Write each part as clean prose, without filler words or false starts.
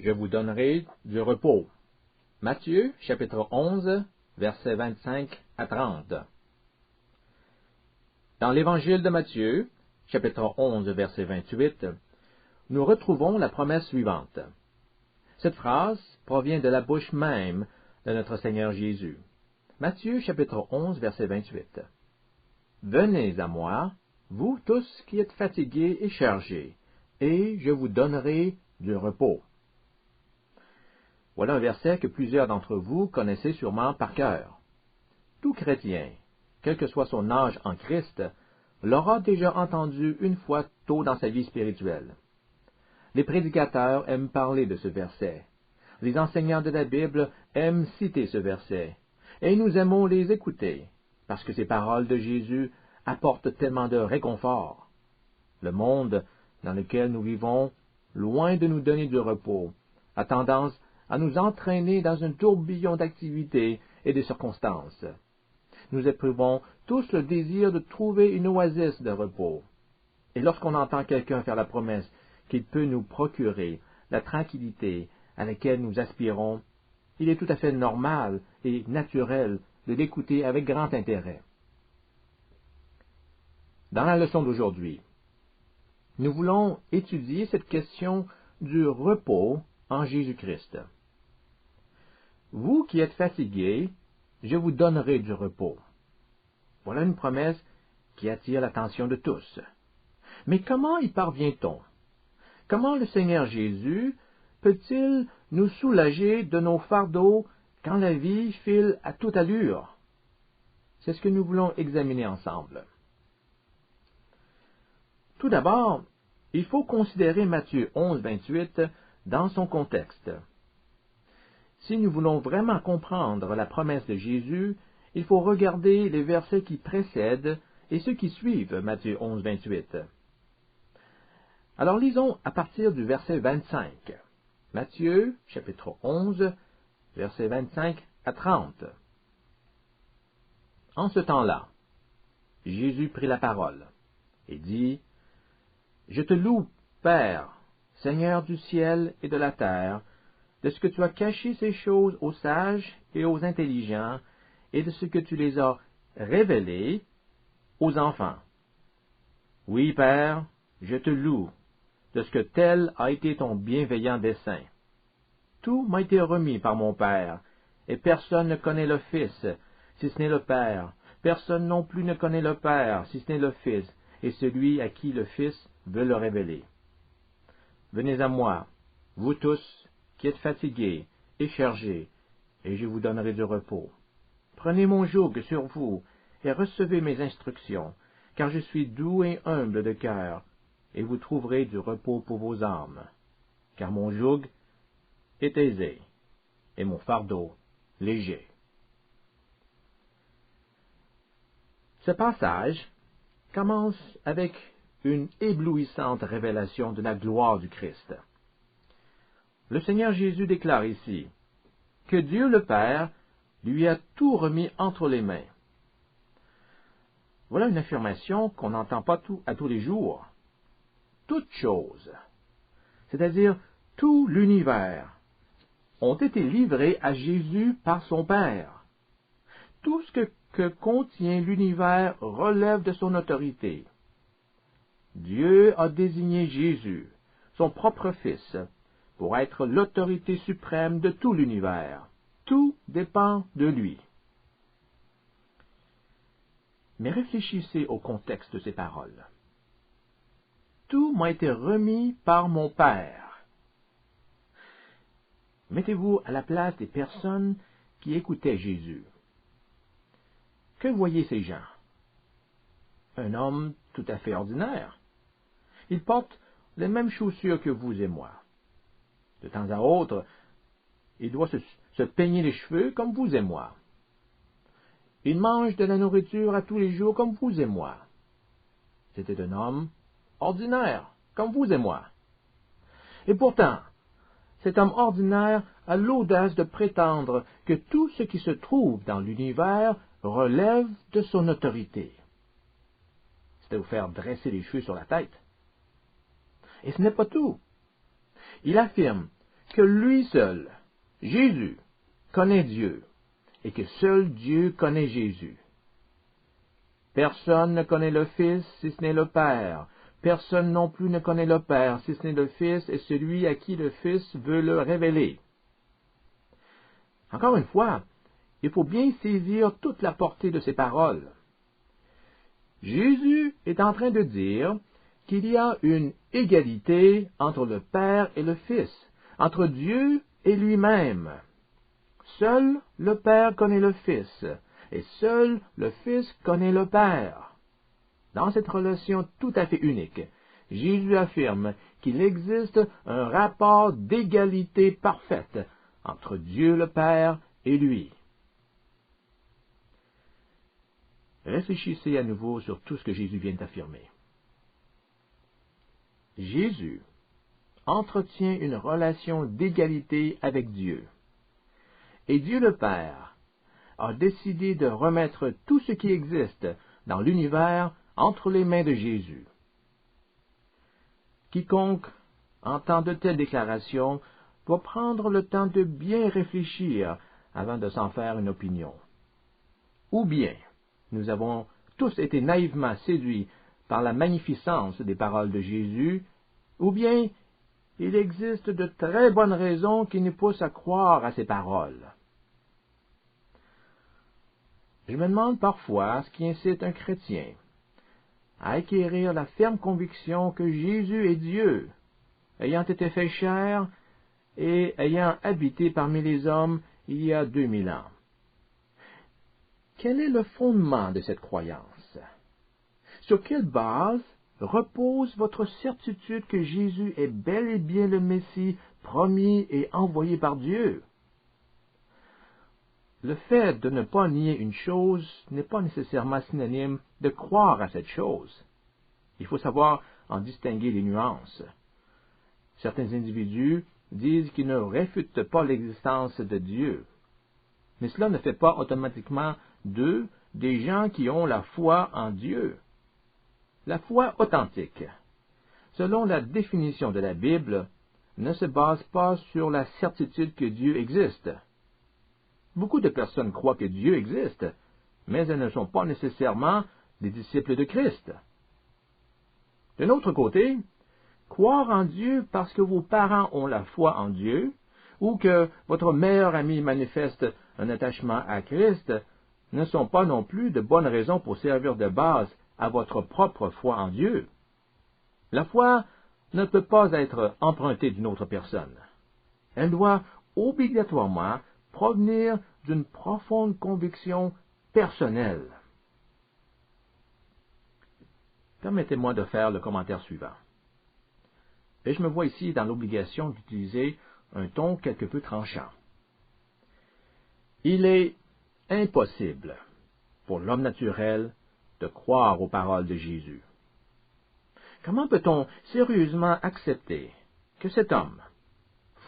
je vous donnerai du repos. Matthieu, chapitre 11, versets 25 à 30. Dans l'évangile de Matthieu, chapitre 11, verset 28, nous retrouvons la promesse suivante. Cette phrase provient de la bouche même de notre Seigneur Jésus. Matthieu, chapitre 11, verset 28. Venez à moi, vous tous qui êtes fatigués et chargés, et je vous donnerai du repos. Voilà un verset que plusieurs d'entre vous connaissez sûrement par cœur. Tout chrétien, quel que soit son âge en Christ, l'aura déjà entendu une fois tôt dans sa vie spirituelle. Les prédicateurs aiment parler de ce verset. Les enseignants de la Bible aiment citer ce verset. Et nous aimons les écouter, parce que ces paroles de Jésus apportent tellement de réconfort. Le monde dans lequel nous vivons, loin de nous donner du repos, a tendance à nous entraîner dans un tourbillon d'activités et de circonstances. Nous éprouvons tous le désir de trouver une oasis de repos. Et lorsqu'on entend quelqu'un faire la promesse qu'il peut nous procurer la tranquillité à laquelle nous aspirons, il est tout à fait normal et naturel de l'écouter avec grand intérêt. Dans la leçon d'aujourd'hui, nous voulons étudier cette question du repos en Jésus-Christ. Vous qui êtes fatigués, je vous donnerai du repos. Voilà une promesse qui attire l'attention de tous. Mais comment y parvient-on? Comment le Seigneur Jésus peut-il nous soulager de nos fardeaux quand la vie file à toute allure? C'est ce que nous voulons examiner ensemble. Tout d'abord, il faut considérer Matthieu 11, 28 dans son contexte. Si nous voulons vraiment comprendre la promesse de Jésus, il faut regarder les versets qui précèdent et ceux qui suivent Matthieu 11, 28. Alors lisons à partir du verset 25. Matthieu, chapitre 11, versets 25 à 30. En ce temps-là, Jésus prit la parole et dit, « Je te loue, Père, Seigneur du ciel et de la terre, de ce que tu as caché ces choses aux sages et aux intelligents, et de ce que tu les as révélées aux enfants. Oui, Père, je te loue, de ce que tel a été ton bienveillant dessein. Tout m'a été remis par mon Père, et personne ne connaît le Fils, si ce n'est le Père. Personne non plus ne connaît le Père, si ce n'est le Fils, et celui à qui le Fils veut le révéler. Venez à moi, vous tous qui êtes fatigués et chargés, et je vous donnerai du repos. Prenez mon joug sur vous, et recevez mes instructions, car je suis doux et humble de cœur, et vous trouverez du repos pour vos âmes. Car mon joug est aisé, et mon fardeau léger. » Ce passage commence avec une éblouissante révélation de la gloire du Christ. Le Seigneur Jésus déclare ici que Dieu le Père lui a tout remis entre les mains. Voilà une affirmation qu'on n'entend pas à tous les jours. Toutes choses, c'est-à-dire tout l'univers, ont été livrées à Jésus par son Père. Tout ce que contient l'univers relève de son autorité. Dieu a désigné Jésus, son propre Fils, pour être l'autorité suprême de tout l'univers. Tout dépend de lui. Mais réfléchissez au contexte de ces paroles. Tout m'a été remis par mon Père. Mettez-vous à la place des personnes qui écoutaient Jésus. Que voyaient ces gens? Un homme tout à fait ordinaire. Il porte les mêmes chaussures que vous et moi. De temps à autre, il doit se peigner les cheveux comme vous et moi. Il mange de la nourriture à tous les jours comme vous et moi. C'était un homme ordinaire, comme vous et moi. Et pourtant, cet homme ordinaire a l'audace de prétendre que tout ce qui se trouve dans l'univers relève de son autorité. C'est à vous faire dresser les cheveux sur la tête. Et ce n'est pas tout. Il affirme, que lui seul, Jésus, connaît Dieu, et que seul Dieu connaît Jésus. Personne ne connaît le Fils si ce n'est le Père. Personne non plus ne connaît le Père si ce n'est le Fils et celui à qui le Fils veut le révéler. Encore une fois, il faut bien saisir toute la portée de ces paroles. Jésus est en train de dire qu'il y a une égalité entre le Père et le Fils, entre Dieu et lui-même. Seul le Père connaît le Fils, et seul le Fils connaît le Père. Dans cette relation tout à fait unique, Jésus affirme qu'il existe un rapport d'égalité parfaite entre Dieu le Père et lui. Réfléchissez à nouveau sur tout ce que Jésus vient d'affirmer. Jésus entretient une relation d'égalité avec Dieu. Et Dieu le Père a décidé de remettre tout ce qui existe dans l'univers entre les mains de Jésus. Quiconque entend de telles déclarations doit prendre le temps de bien réfléchir avant de s'en faire une opinion. Ou bien, nous avons tous été naïvement séduits par la magnificence des paroles de Jésus, ou bien il existe de très bonnes raisons qui nous poussent à croire à ces paroles. Je me demande parfois ce qui incite un chrétien à acquérir la ferme conviction que Jésus est Dieu, ayant été fait chair et ayant habité parmi les hommes il y a 2000 ans. Quel est le fondement de cette croyance? Sur quelle base repose votre certitude que Jésus est bel et bien le Messie promis et envoyé par Dieu? Le fait de ne pas nier une chose n'est pas nécessairement synonyme de croire à cette chose. Il faut savoir en distinguer les nuances. Certains individus disent qu'ils ne réfutent pas l'existence de Dieu, mais cela ne fait pas automatiquement d'eux des gens qui ont la foi en Dieu. La foi authentique, selon la définition de la Bible, ne se base pas sur la certitude que Dieu existe. Beaucoup de personnes croient que Dieu existe, mais elles ne sont pas nécessairement des disciples de Christ. D'un autre côté, croire en Dieu parce que vos parents ont la foi en Dieu, ou que votre meilleur ami manifeste un attachement à Christ, ne sont pas non plus de bonnes raisons pour servir de base à votre propre foi en Dieu. La foi ne peut pas être empruntée d'une autre personne. Elle doit obligatoirement provenir d'une profonde conviction personnelle. Permettez-moi de faire le commentaire suivant. Et je me vois ici dans l'obligation d'utiliser un ton quelque peu tranchant. Il est impossible pour l'homme naturel de croire aux paroles de Jésus. Comment peut-on sérieusement accepter que cet homme,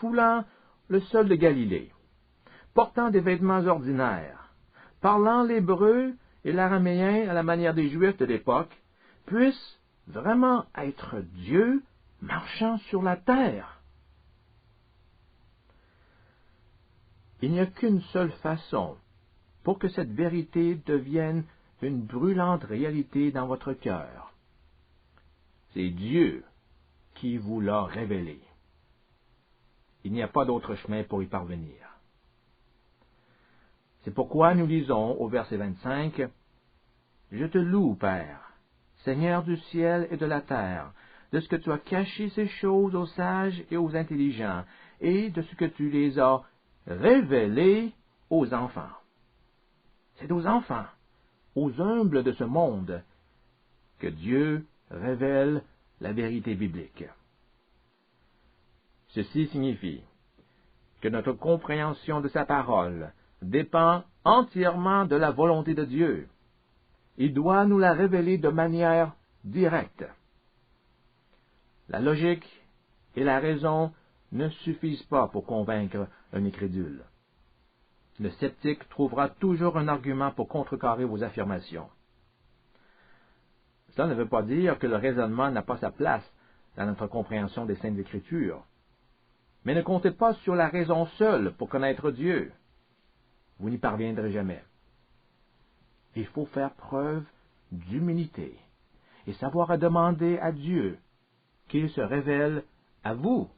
foulant le sol de Galilée, portant des vêtements ordinaires, parlant l'hébreu et l'araméen à la manière des Juifs de l'époque, puisse vraiment être Dieu marchant sur la terre? Il n'y a qu'une seule façon pour que cette vérité devienne une brûlante réalité dans votre cœur. C'est Dieu qui vous l'a révélé. Il n'y a pas d'autre chemin pour y parvenir. C'est pourquoi nous lisons au verset 25, « Je te loue, Père, Seigneur du ciel et de la terre, de ce que tu as caché ces choses aux sages et aux intelligents, et de ce que tu les as révélées aux enfants. » C'est aux enfants, aux humbles de ce monde, que Dieu révèle la vérité biblique. Ceci signifie que notre compréhension de sa parole dépend entièrement de la volonté de Dieu. Il doit nous la révéler de manière directe. La logique et la raison ne suffisent pas pour convaincre un incrédule. Le sceptique trouvera toujours un argument pour contrecarrer vos affirmations. Cela ne veut pas dire que le raisonnement n'a pas sa place dans notre compréhension des Saintes Écritures. Mais ne comptez pas sur la raison seule pour connaître Dieu. Vous n'y parviendrez jamais. Il faut faire preuve d'humilité et savoir à demander à Dieu qu'il se révèle à vous.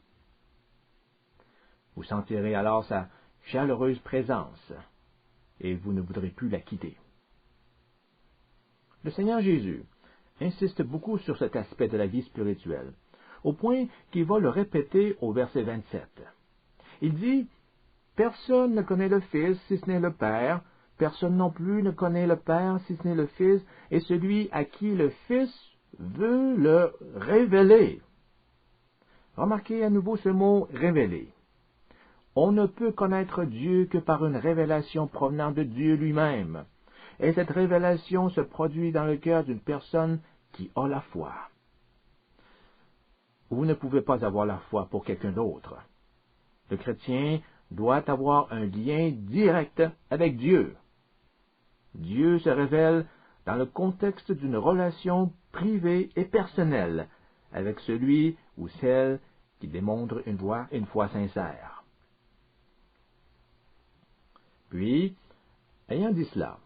Vous sentirez alors sa chaleureuse présence et vous ne voudrez plus la quitter. Le Seigneur Jésus insiste beaucoup sur cet aspect de la vie spirituelle, au point qu'il va le répéter au verset 27. Il dit, « Personne ne connaît le Fils si ce n'est le Père, personne non plus ne connaît le Père si ce n'est le Fils, et celui à qui le Fils veut le révéler. » Remarquez à nouveau ce mot « révéler ». On ne peut connaître Dieu que par une révélation provenant de Dieu lui-même. Et cette révélation se produit dans le cœur d'une personne qui a la foi. Vous ne pouvez pas avoir la foi pour quelqu'un d'autre. Le chrétien doit avoir un lien direct avec Dieu. Dieu se révèle dans le contexte d'une relation privée et personnelle avec celui ou celle qui démontre une foi sincère. Puis, ayant dit cela,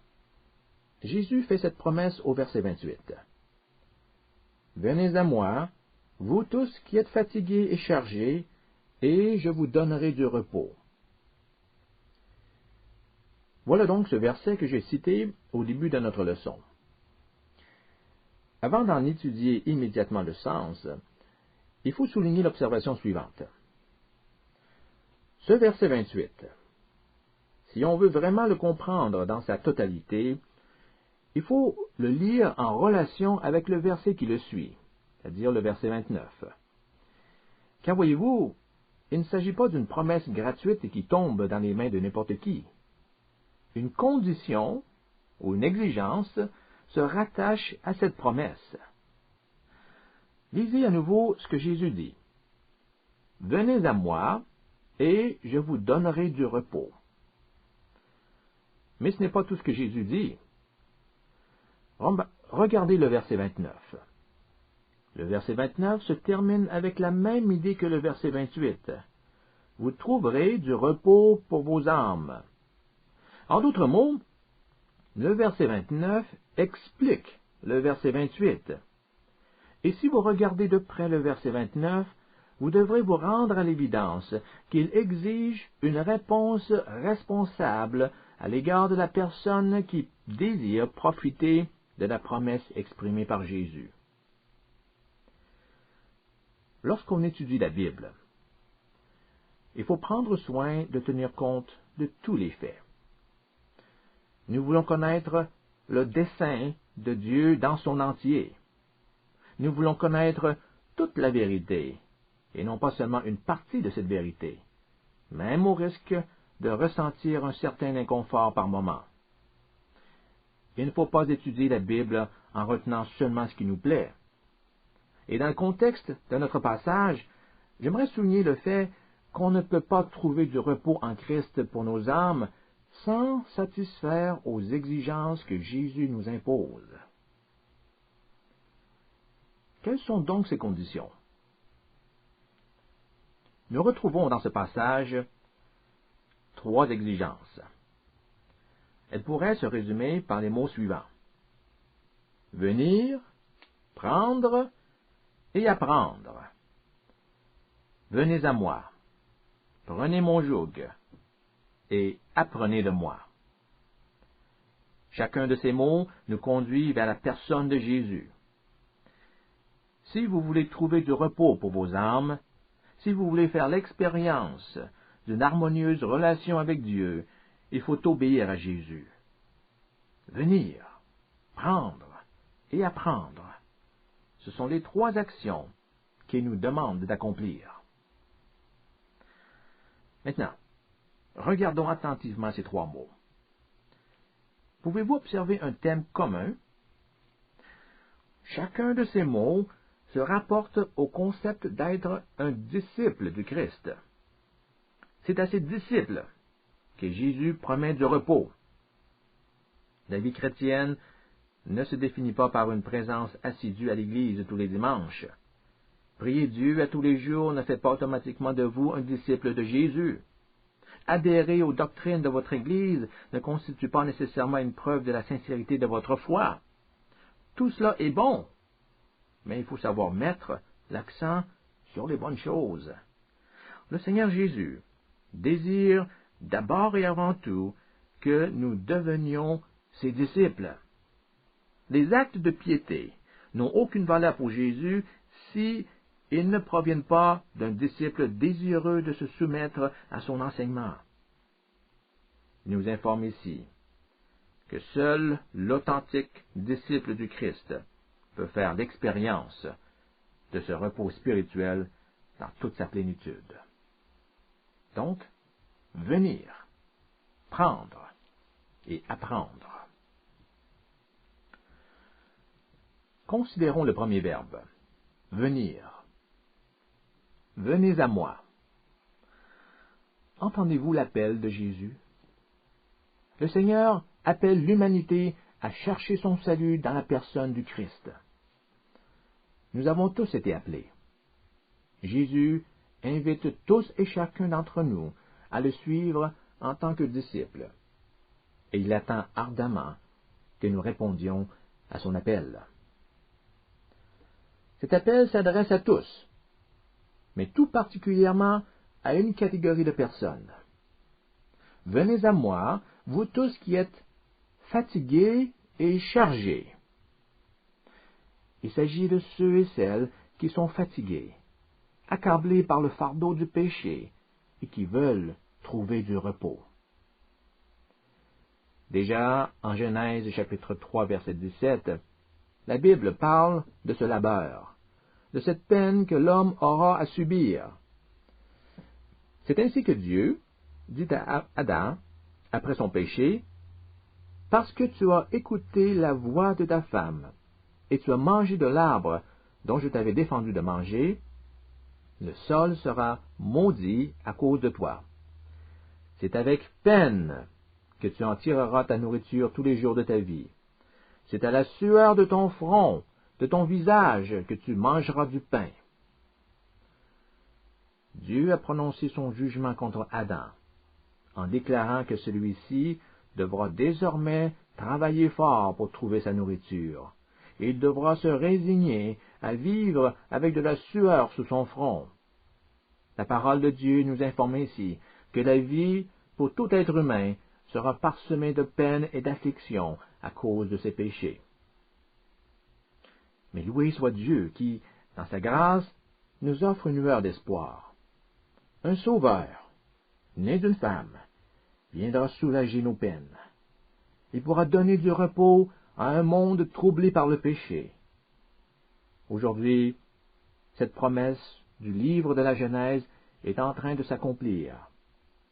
Jésus fait cette promesse au verset 28. « Venez à moi, vous tous qui êtes fatigués et chargés, et je vous donnerai du repos. » Voilà donc ce verset que j'ai cité au début de notre leçon. Avant d'en étudier immédiatement le sens, il faut souligner l'observation suivante. Ce verset 28, si on veut vraiment le comprendre dans sa totalité, il faut le lire en relation avec le verset qui le suit, c'est-à-dire le verset 29. Car voyez-vous, il ne s'agit pas d'une promesse gratuite et qui tombe dans les mains de n'importe qui. Une condition ou une exigence se rattache à cette promesse. Lisez à nouveau ce que Jésus dit. « Venez à moi, et je vous donnerai du repos. » Mais ce n'est pas tout ce que Jésus dit. Regardez le verset 29. Le verset 29 se termine avec la même idée que le verset 28. « Vous trouverez du repos pour vos âmes. » En d'autres mots, le verset 29 explique le verset 28. Et si vous regardez de près le verset 29, vous devrez vous rendre à l'évidence qu'il exige une réponse responsable à l'égard de la personne qui désire profiter de la promesse exprimée par Jésus. Lorsqu'on étudie la Bible, il faut prendre soin de tenir compte de tous les faits. Nous voulons connaître le dessein de Dieu dans son entier. Nous voulons connaître toute la vérité, et non pas seulement une partie de cette vérité, même au risque de ressentir un certain inconfort par moment. Il ne faut pas étudier la Bible en retenant seulement ce qui nous plaît. Et dans le contexte de notre passage, j'aimerais souligner le fait qu'on ne peut pas trouver du repos en Christ pour nos âmes sans satisfaire aux exigences que Jésus nous impose. Quelles sont donc ces conditions? Nous retrouvons dans ce passage 3 exigences. Elles pourraient se résumer par les mots suivants. Venir, prendre et apprendre. Venez à moi, prenez mon joug et apprenez de moi. Chacun de ces mots nous conduit vers la personne de Jésus. Si vous voulez trouver du repos pour vos âmes, si vous voulez faire l'expérience d'une harmonieuse relation avec Dieu, il faut obéir à Jésus. Venir, prendre et apprendre. Ce sont les 3 actions qu'il nous demande d'accomplir. Maintenant, regardons attentivement ces 3 mots. Pouvez-vous observer un thème commun? Chacun de ces mots se rapporte au concept d'être un disciple du Christ. C'est à ces disciples que Jésus promet du repos. La vie chrétienne ne se définit pas par une présence assidue à l'Église tous les dimanches, Prier Dieu à tous les jours ne fait pas automatiquement de vous un disciple de Jésus. Adhérer aux doctrines de votre Église ne constitue pas nécessairement une preuve de la sincérité de votre foi. Tout cela est bon, mais il faut savoir mettre l'accent sur les bonnes choses. Le Seigneur Jésus désire d'abord et avant tout que nous devenions ses disciples. Les actes de piété n'ont aucune valeur pour Jésus si ils ne proviennent pas d'un disciple désireux de se soumettre à son enseignement. Il nous informe ici que seul l'authentique disciple du Christ peut faire l'expérience de ce repos spirituel dans toute sa plénitude. Donc, venir, prendre et apprendre. Considérons le premier verbe, venir. Venez à moi. Entendez-vous l'appel de Jésus? Le Seigneur appelle l'humanité à chercher son salut dans la personne du Christ. Nous avons tous été appelés. Jésus invite tous et chacun d'entre nous à le suivre en tant que disciples, et il attend ardemment que nous répondions à son appel. Cet appel s'adresse à tous, mais tout particulièrement à une catégorie de personnes. Venez à moi, vous tous qui êtes fatigués et chargés. Il s'agit de ceux et celles qui sont fatigués, accablés par le fardeau du péché et qui veulent trouver du repos. Déjà, en Genèse chapitre 3, verset 17, la Bible parle de ce labeur, de cette peine que l'homme aura à subir. C'est ainsi que Dieu dit à Adam, après son péché, « Parce que tu as écouté la voix de ta femme, et tu as mangé de l'arbre dont je t'avais défendu de manger, le sol sera maudit à cause de toi. C'est avec peine que tu en tireras ta nourriture tous les jours de ta vie. C'est à la sueur de ton front, de ton visage, que tu mangeras du pain. » Dieu a prononcé son jugement contre Adam, en déclarant que celui-ci devra désormais travailler fort pour trouver sa nourriture. Il devra se résigner à vivre avec de la sueur sous son front. La parole de Dieu nous informe ici que la vie pour tout être humain sera parsemée de peine et d'affliction à cause de ses péchés. Mais loué soit Dieu qui, dans sa grâce, nous offre une lueur d'espoir. Un sauveur, né d'une femme, viendra soulager nos peines. Il pourra donner du repos à un monde troublé par le péché. Aujourd'hui, cette promesse du livre de la Genèse est en train de s'accomplir.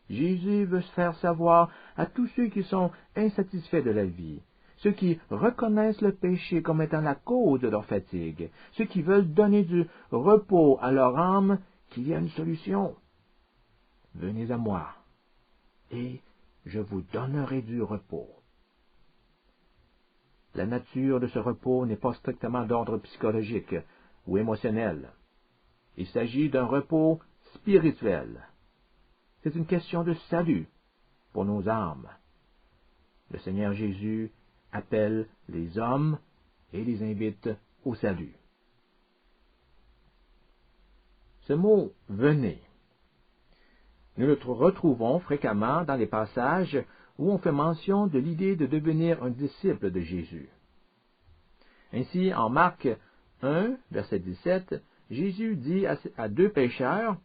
Jésus veut se faire savoir à tous ceux qui sont insatisfaits de la vie, ceux qui reconnaissent le péché comme étant la cause de leur fatigue, ceux qui veulent donner du repos à leur âme, qu'il y a une solution. Venez à moi, et je vous donnerai du repos. La nature de ce repos n'est pas strictement d'ordre psychologique ou émotionnel. Il s'agit d'un repos spirituel. C'est une question de salut pour nos âmes. Le Seigneur Jésus appelle les hommes et les invite au salut. Ce mot « venez », nous le retrouvons fréquemment dans les passages où on fait mention de l'idée de devenir un disciple de Jésus. Ainsi, en Marc 1, verset 17, Jésus dit à deux pécheurs,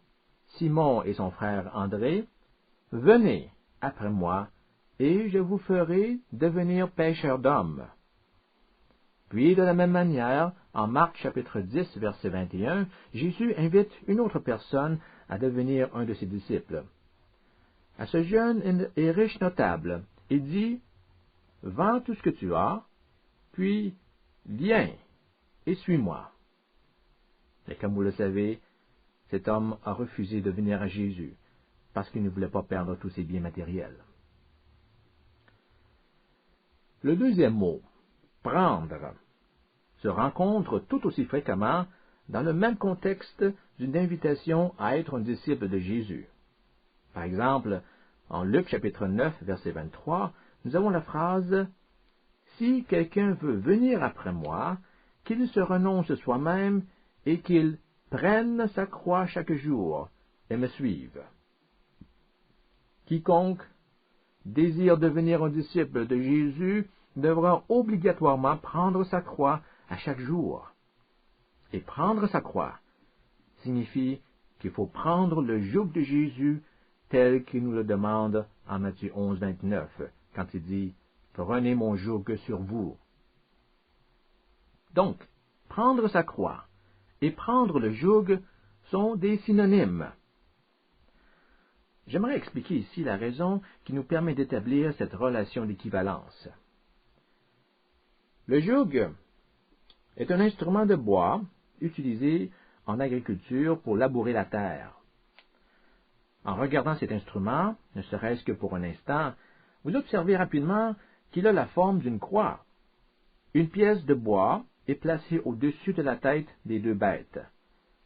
Simon et son frère André, « Venez après moi, et je vous ferai devenir pécheurs d'hommes. » Puis, de la même manière, en Marc chapitre 10, verset 21, Jésus invite une autre personne à devenir un de ses disciples. À ce jeune et riche notable, il dit, « Vends tout ce que tu as, puis viens et suis-moi. » Mais comme vous le savez, cet homme a refusé de venir à Jésus parce qu'il ne voulait pas perdre tous ses biens matériels. Le deuxième mot, « prendre », se rencontre tout aussi fréquemment dans le même contexte d'une invitation à être un disciple de Jésus. Par exemple, en Luc chapitre 9, verset 23, nous avons la phrase « Si quelqu'un veut venir après moi, qu'il se renonce soi-même et qu'il prenne sa croix chaque jour et me suive. » Quiconque désire devenir un disciple de Jésus devra obligatoirement prendre sa croix à chaque jour. Et prendre sa croix signifie qu'il faut prendre le joug de Jésus tel qu'il nous le demande en Matthieu 11, 29, quand il dit « Prenez mon joug sur vous ». Donc, prendre sa croix et prendre le joug sont des synonymes. J'aimerais expliquer ici la raison qui nous permet d'établir cette relation d'équivalence. Le joug est un instrument de bois utilisé en agriculture pour labourer la terre. En regardant cet instrument, ne serait-ce que pour un instant, vous observez rapidement qu'il a la forme d'une croix. Une pièce de bois est placée au-dessus de la tête des deux bêtes.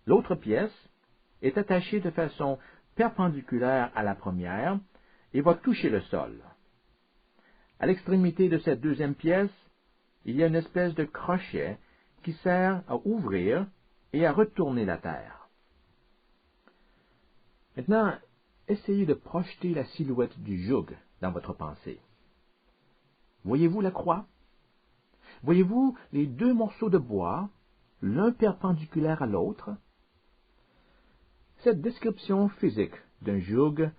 L'autre pièce est attachée de façon perpendiculaire à la première et va toucher le sol. À l'extrémité de cette deuxième pièce, il y a une espèce de crochet qui sert à ouvrir et à retourner la terre. Maintenant, essayez de projeter la silhouette du joug dans votre pensée. Voyez-vous la croix? Voyez-vous les deux morceaux de bois, l'un perpendiculaire à l'autre? Cette description physique d'un joug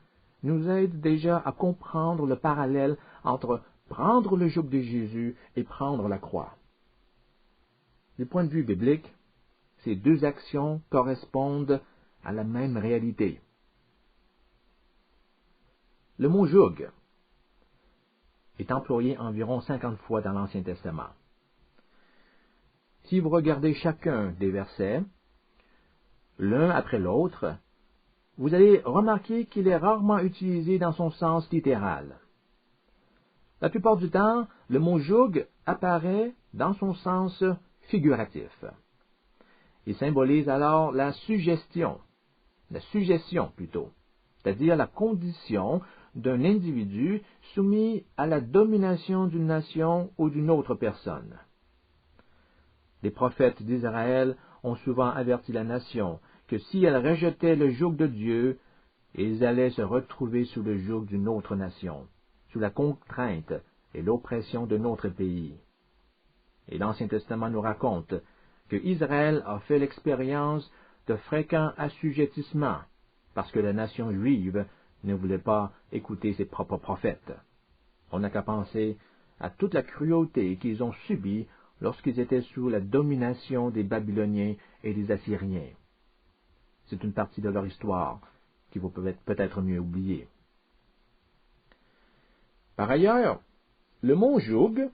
nous aide déjà à comprendre le parallèle entre prendre le joug de Jésus et prendre la croix. Du point de vue biblique, ces deux actions correspondent à la même réalité. Le mot joug est employé environ 50 fois dans l'Ancien Testament. Si vous regardez chacun des versets, l'un après l'autre, vous allez remarquer qu'il est rarement utilisé dans son sens littéral. La plupart du temps, le mot joug apparaît dans son sens figuratif. Il symbolise alors la suggestion plutôt, c'est-à-dire la condition d'un individu soumis à la domination d'une nation ou d'une autre personne. Les prophètes d'Israël ont souvent averti la nation que si elle rejetait le joug de Dieu, ils allaient se retrouver sous le joug d'une autre nation, sous la contrainte et l'oppression d'un autre pays. Et l'Ancien Testament nous raconte que Israël a fait l'expérience de fréquents assujettissements parce que la nation juive ne voulait pas écouter ses propres prophètes. On n'a qu'à penser à toute la cruauté qu'ils ont subie lorsqu'ils étaient sous la domination des Babyloniens et des Assyriens. C'est une partie de leur histoire qui vous peut-être mieux oublier. Par ailleurs, le mot joug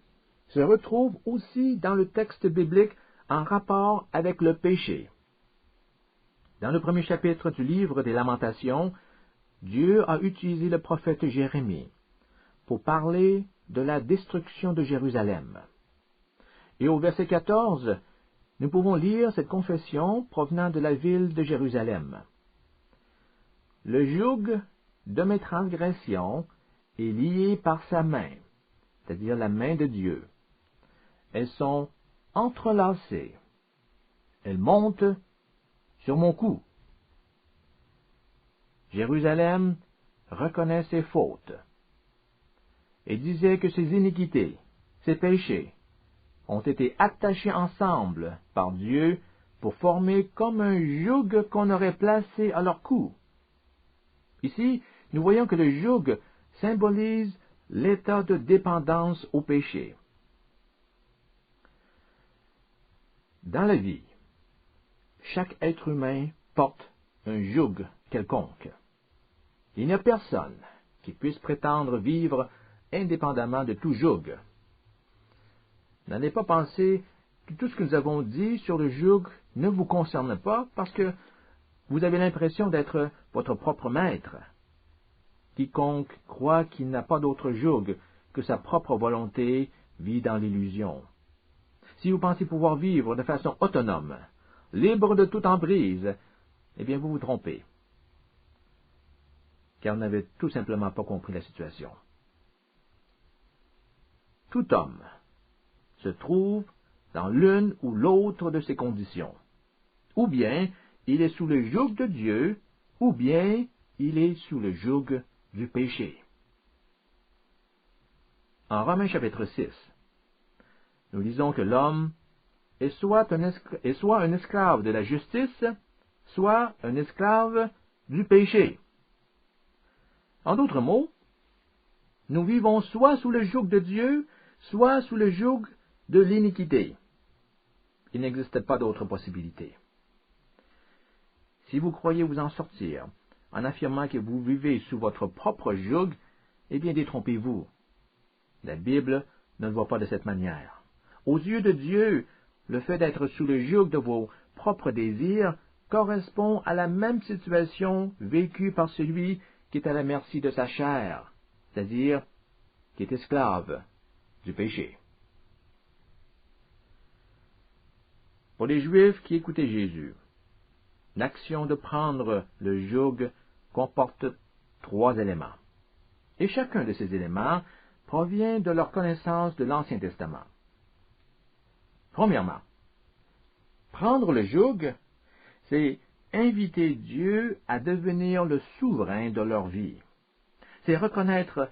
se retrouve aussi dans le texte biblique en rapport avec le péché. Dans le premier chapitre du livre des Lamentations, Dieu a utilisé le prophète Jérémie pour parler de la destruction de Jérusalem. Et au verset 14, nous pouvons lire cette confession provenant de la ville de Jérusalem. « Le joug de mes transgressions est lié par sa main, c'est-à-dire la main de Dieu. Elles sont entrelacées. Elles montent sur mon cou. Jérusalem reconnaît ses fautes et disait que ses iniquités, ses péchés, ont été attachés ensemble par Dieu pour former comme un joug qu'on aurait placé à leur cou. Ici, nous voyons que le joug symbolise l'état de dépendance au péché. Dans la vie, chaque être humain porte un joug quelconque. Il n'y a personne qui puisse prétendre vivre indépendamment de tout joug. N'allez pas penser que tout ce que nous avons dit sur le joug ne vous concerne pas parce que vous avez l'impression d'être votre propre maître. Quiconque croit qu'il n'a pas d'autre joug que sa propre volonté vit dans l'illusion. Si vous pensez pouvoir vivre de façon autonome, libre de toute emprise, eh bien vous vous trompez, car vous n'avez tout simplement pas compris la situation. Tout homme se trouve dans l'une ou l'autre de ces conditions. Ou bien il est sous le joug de Dieu, ou bien il est sous le joug du péché. En Romains chapitre 6, nous lisons que l'homme est soit un esclave de la justice, soit un esclave du péché. En d'autres mots, nous vivons soit sous le joug de Dieu, soit sous le joug de l'iniquité. Il n'existe pas d'autre possibilité. Si vous croyez vous en sortir en affirmant que vous vivez sous votre propre joug, eh bien détrompez-vous. La Bible ne le voit pas de cette manière. Aux yeux de Dieu, le fait d'être sous le joug de vos propres désirs correspond à la même situation vécue par celui qui est à la merci de sa chair, c'est-à-dire qui est esclave du péché. Pour les Juifs qui écoutaient Jésus, l'action de prendre le joug comporte 3 éléments. Et chacun de ces éléments provient de leur connaissance de l'Ancien Testament. Premièrement, prendre le joug, c'est inviter Dieu à devenir le souverain de leur vie. C'est reconnaître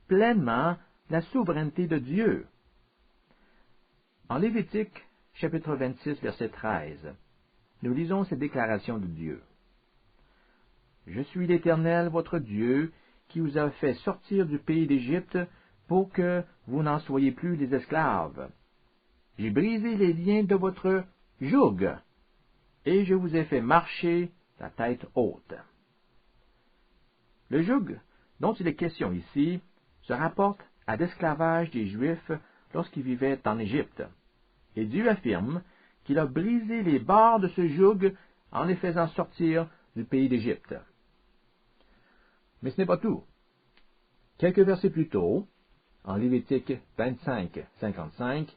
pleinement la souveraineté de Dieu. En Lévitique, chapitre 26, verset 13, nous lisons cette déclaration de Dieu. « Je suis l'Éternel, votre Dieu, qui vous a fait sortir du pays d'Égypte pour que vous n'en soyez plus des esclaves. J'ai brisé les liens de votre joug, et je vous ai fait marcher la tête haute. » Le joug dont il est question ici se rapporte à l'esclavage des Juifs lorsqu'ils vivaient en Égypte. Et Dieu affirme qu'il a brisé les barres de ce joug en les faisant sortir du pays d'Égypte. Mais ce n'est pas tout. Quelques versets plus tôt, en Lévitique 25, 55,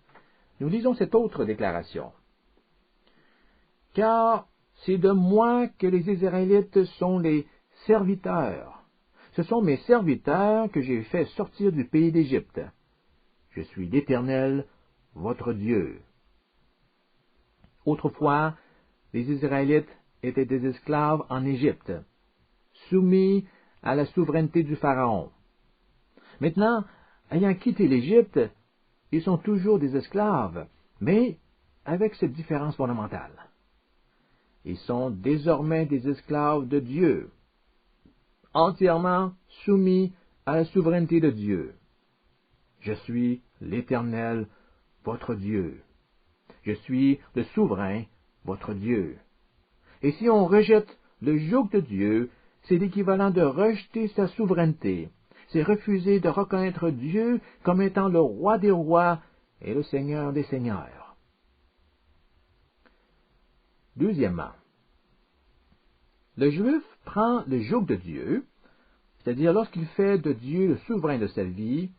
nous lisons cette autre déclaration. « Car c'est de moi que les Israélites sont les serviteurs. Ce sont mes serviteurs que j'ai fait sortir du pays d'Égypte. Je suis l'Éternel, votre Dieu. » Autrefois, les Israélites étaient des esclaves en Égypte, soumis à la souveraineté du Pharaon. Maintenant, ayant quitté l'Égypte, ils sont toujours des esclaves, mais avec cette différence fondamentale. Ils sont désormais des esclaves de Dieu, entièrement soumis à la souveraineté de Dieu. Je suis l'Éternel, votre Dieu. Je suis le souverain, votre Dieu. Et si on rejette le joug de Dieu, c'est l'équivalent de rejeter sa souveraineté. C'est refuser de reconnaître Dieu comme étant le roi des rois et le Seigneur des seigneurs. Deuxièmement, le Juif prend le joug de Dieu, c'est-à-dire lorsqu'il fait de Dieu le souverain de sa vie,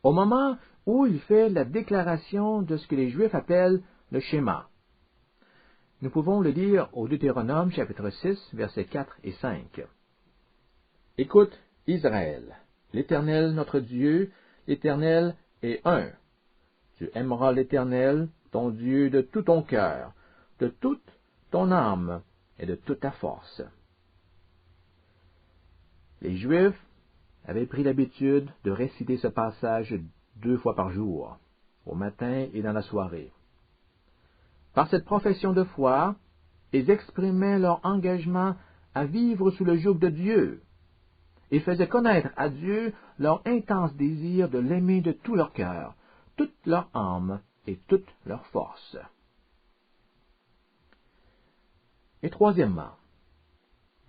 au moment où il fait la déclaration de ce que les Juifs appellent le schéma. Nous pouvons le lire au Deutéronome chapitre 6, versets 4 et 5. « Écoute, Israël, l'Éternel notre Dieu, l'Éternel est un. Tu aimeras l'Éternel, ton Dieu, de tout ton cœur, de toute ton âme et de toute ta force. » Les Juifs avaient pris l'habitude de réciter ce passage 2 fois par jour, au matin et dans la soirée. Par cette profession de foi, ils exprimaient leur engagement à vivre sous le joug de Dieu et faisaient connaître à Dieu leur intense désir de l'aimer de tout leur cœur, toute leur âme et toute leur force. Et troisièmement,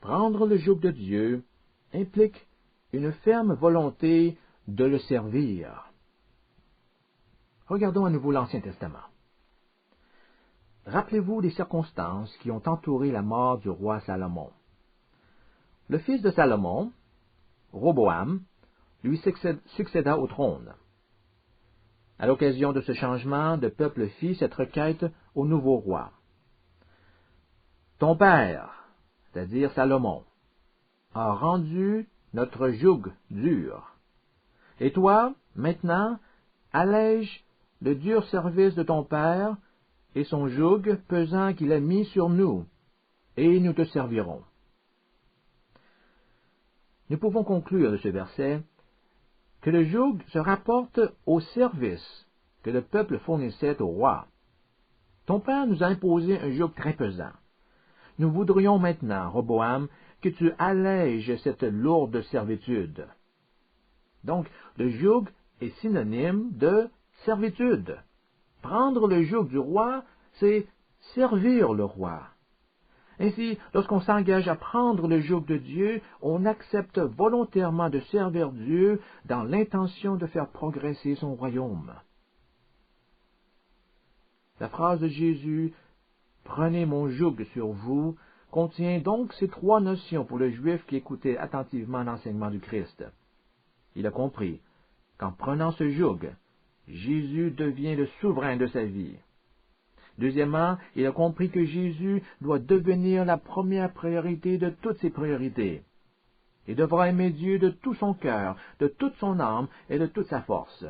prendre le joug de Dieu implique une ferme volonté de le servir. Regardons à nouveau l'Ancien Testament. Rappelez-vous les circonstances qui ont entouré la mort du roi Salomon. Le fils de Salomon, Roboam, lui succéda au trône. À l'occasion de ce changement, le peuple fit cette requête au nouveau roi. Ton père, c'est-à-dire Salomon, a rendu notre joug dur. Et toi, maintenant, allège le dur service de ton père et son joug pesant qu'il a mis sur nous, et nous te servirons. Nous pouvons conclure de ce verset que le joug se rapporte au service que le peuple fournissait au roi. Ton père nous a imposé un joug très pesant. Nous voudrions maintenant, Roboam, que tu allèges cette lourde servitude. Donc, le joug est synonyme de servitude. Prendre le joug du roi, c'est servir le roi. Ainsi, lorsqu'on s'engage à prendre le joug de Dieu, on accepte volontairement de servir Dieu dans l'intention de faire progresser son royaume. La phrase de Jésus « Prenez mon joug sur vous » contient donc ces trois notions pour le Juif qui écoutait attentivement l'enseignement du Christ. Il a compris qu'en prenant ce joug, Jésus devient le souverain de sa vie. Deuxièmement, il a compris que Jésus doit devenir la première priorité de toutes ses priorités. Il devra aimer Dieu de tout son cœur, de toute son âme et de toute sa force.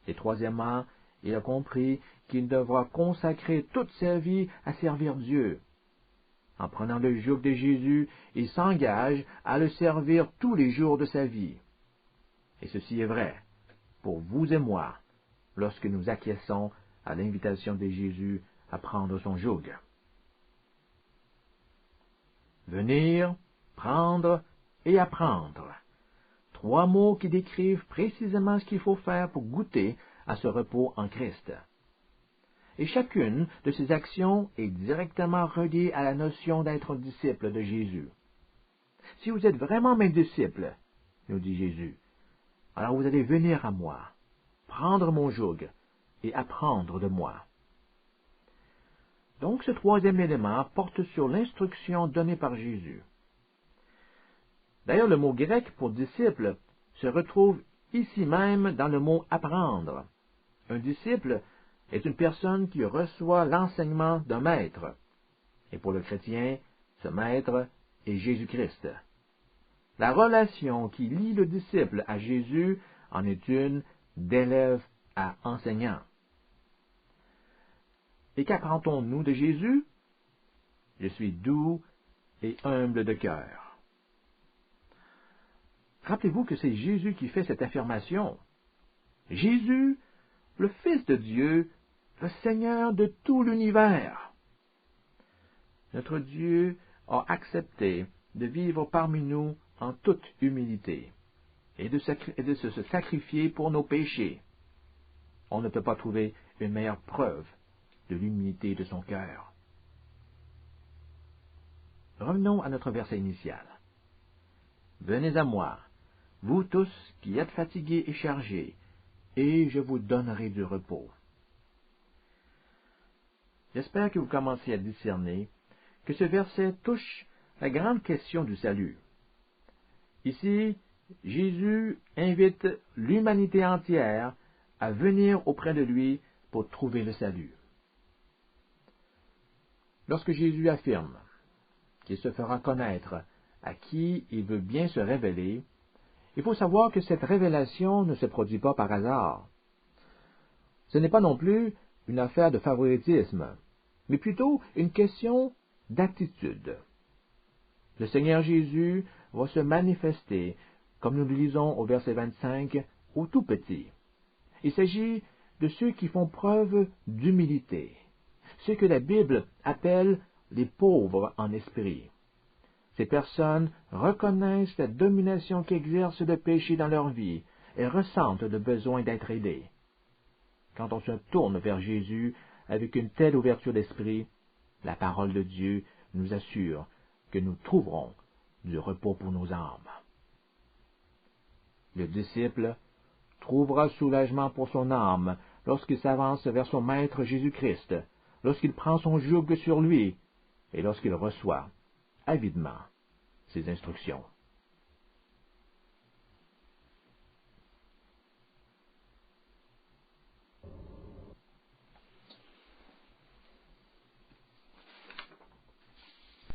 Et troisièmement, il a compris qu'il devra consacrer toute sa vie à servir Dieu. En prenant le joug de Jésus, il s'engage à le servir tous les jours de sa vie. Et ceci est vrai pour vous et moi, lorsque nous acquiesçons à l'invitation de Jésus à prendre son joug. Venir, prendre et apprendre. Trois mots qui décrivent précisément ce qu'il faut faire pour goûter à ce repos en Christ. Et chacune de ces actions est directement reliée à la notion d'être disciple de Jésus. Si vous êtes vraiment mes disciples, nous dit Jésus, alors vous allez venir à moi, prendre mon joug et apprendre de moi. Donc ce troisième élément porte sur l'instruction donnée par Jésus. D'ailleurs, le mot grec pour disciple se retrouve ici même dans le mot apprendre. Un disciple est une personne qui reçoit l'enseignement d'un maître. Et pour le chrétien, ce maître est Jésus-Christ. La relation qui lie le disciple à Jésus en est une d'élève à enseignant. Et qu'apprend-on-nous de Jésus? Je suis doux et humble de cœur. Rappelez-vous que c'est Jésus qui fait cette affirmation. Jésus, le Fils de Dieu, le Seigneur de tout l'univers. Notre Dieu a accepté de vivre parmi nous en toute humilité et de se sacrifier pour nos péchés. On ne peut pas trouver une meilleure preuve de l'humilité de son cœur. Revenons à notre verset initial. Venez à moi, vous tous qui êtes fatigués et chargés, et je vous donnerai du repos. J'espère que vous commencez à discerner que ce verset touche la grande question du salut. Ici, Jésus invite l'humanité entière à venir auprès de lui pour trouver le salut. Lorsque Jésus affirme qu'il se fera connaître à qui il veut bien se révéler, il faut savoir que cette révélation ne se produit pas par hasard. Ce n'est pas non plus une affaire de favoritisme, mais plutôt une question d'attitude. Le Seigneur Jésus va se manifester, comme nous le lisons au verset 25, aux tout petits. Il s'agit de ceux qui font preuve d'humilité, ceux que la Bible appelle les pauvres en esprit. Ces personnes reconnaissent la domination qu'exerce le péché dans leur vie et ressentent le besoin d'être aidées. Quand on se tourne vers Jésus avec une telle ouverture d'esprit, la parole de Dieu nous assure que nous trouverons du repos pour nos âmes. Le disciple trouvera soulagement pour son âme lorsqu'il s'avance vers son Maître Jésus-Christ, lorsqu'il prend son joug sur lui et lorsqu'il reçoit avidement ses instructions.